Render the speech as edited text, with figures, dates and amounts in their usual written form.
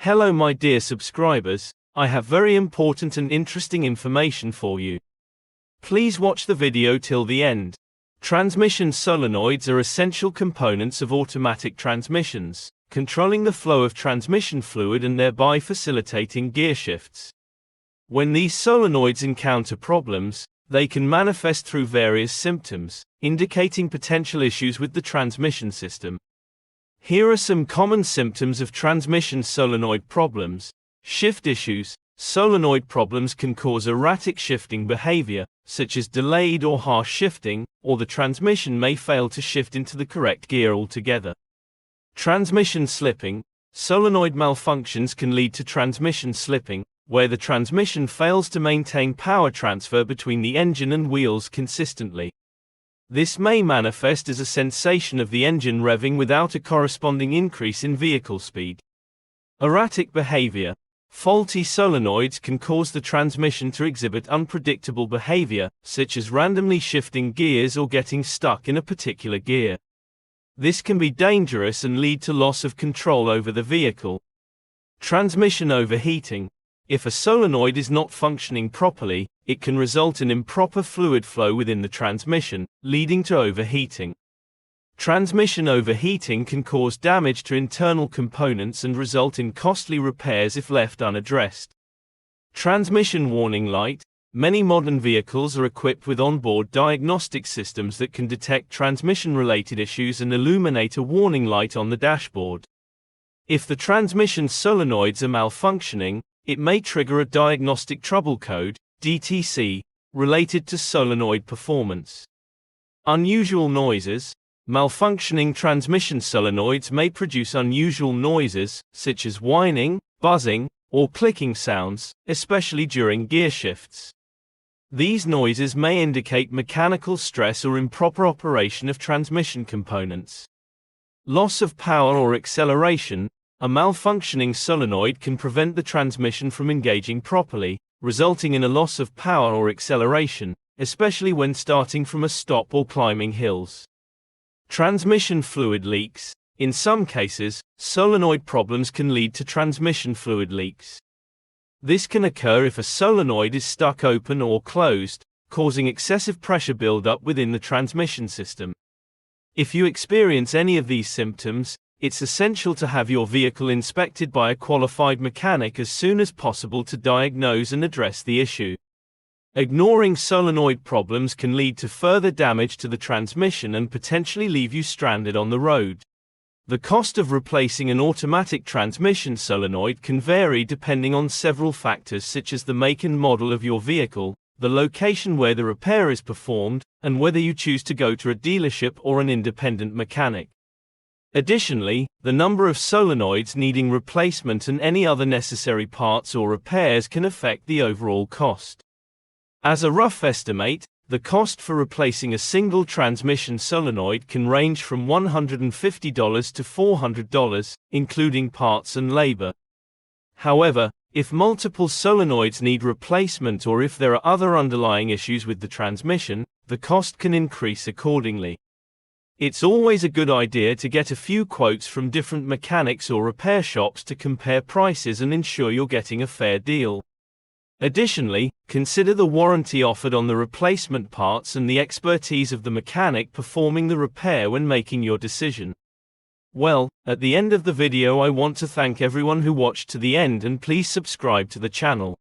Hello my dear subscribers, I have very important and interesting information for you. Please watch the video till the end. Transmission solenoids are essential components of automatic transmissions, controlling the flow of transmission fluid and thereby facilitating gear shifts. When these solenoids encounter problems, they can manifest through various symptoms, indicating potential issues with the transmission system. Here are some common symptoms of transmission solenoid problems. Shift issues. Solenoid problems can cause erratic shifting behavior, such as delayed or harsh shifting, or the transmission may fail to shift into the correct gear altogether. Transmission slipping. Solenoid malfunctions can lead to transmission slipping, where the transmission fails to maintain power transfer between the engine and wheels consistently. This may manifest as a sensation of the engine revving without a corresponding increase in vehicle speed. Erratic behavior. Faulty solenoids can cause the transmission to exhibit unpredictable behavior, such as randomly shifting gears or getting stuck in a particular gear. This can be dangerous and lead to loss of control over the vehicle. Transmission overheating. If a solenoid is not functioning properly, it can result in improper fluid flow within the transmission, leading to overheating. Transmission overheating can cause damage to internal components and result in costly repairs if left unaddressed. Transmission warning light. Many modern vehicles are equipped with onboard diagnostic systems that can detect transmission-related issues and illuminate a warning light on the dashboard. If the transmission solenoids are malfunctioning, it may trigger a diagnostic trouble code, DTC, related to solenoid performance. Unusual noises. Malfunctioning transmission solenoids may produce unusual noises, such as whining, buzzing, or clicking sounds, especially during gear shifts. These noises may indicate mechanical stress or improper operation of transmission components. Loss of power or acceleration. A malfunctioning solenoid can prevent the transmission from engaging properly, resulting in a loss of power or acceleration, especially when starting from a stop or climbing hills. Transmission fluid leaks. In some cases, solenoid problems can lead to transmission fluid leaks. This can occur if a solenoid is stuck open or closed, causing excessive pressure buildup within the transmission system. If you experience any of these symptoms, it's essential to have your vehicle inspected by a qualified mechanic as soon as possible to diagnose and address the issue. Ignoring solenoid problems can lead to further damage to the transmission and potentially leave you stranded on the road. The cost of replacing an automatic transmission solenoid can vary depending on several factors such as the make and model of your vehicle, the location where the repair is performed, and whether you choose to go to a dealership or an independent mechanic. Additionally, the number of solenoids needing replacement and any other necessary parts or repairs can affect the overall cost. As a rough estimate, the cost for replacing a single transmission solenoid can range from $150 to $400, including parts and labor. However, if multiple solenoids need replacement or if there are other underlying issues with the transmission, the cost can increase accordingly. It's always a good idea to get a few quotes from different mechanics or repair shops to compare prices and ensure you're getting a fair deal. Additionally, consider the warranty offered on the replacement parts and the expertise of the mechanic performing the repair when making your decision. Well, at the end of the video I want to thank everyone who watched to the end and please subscribe to the channel.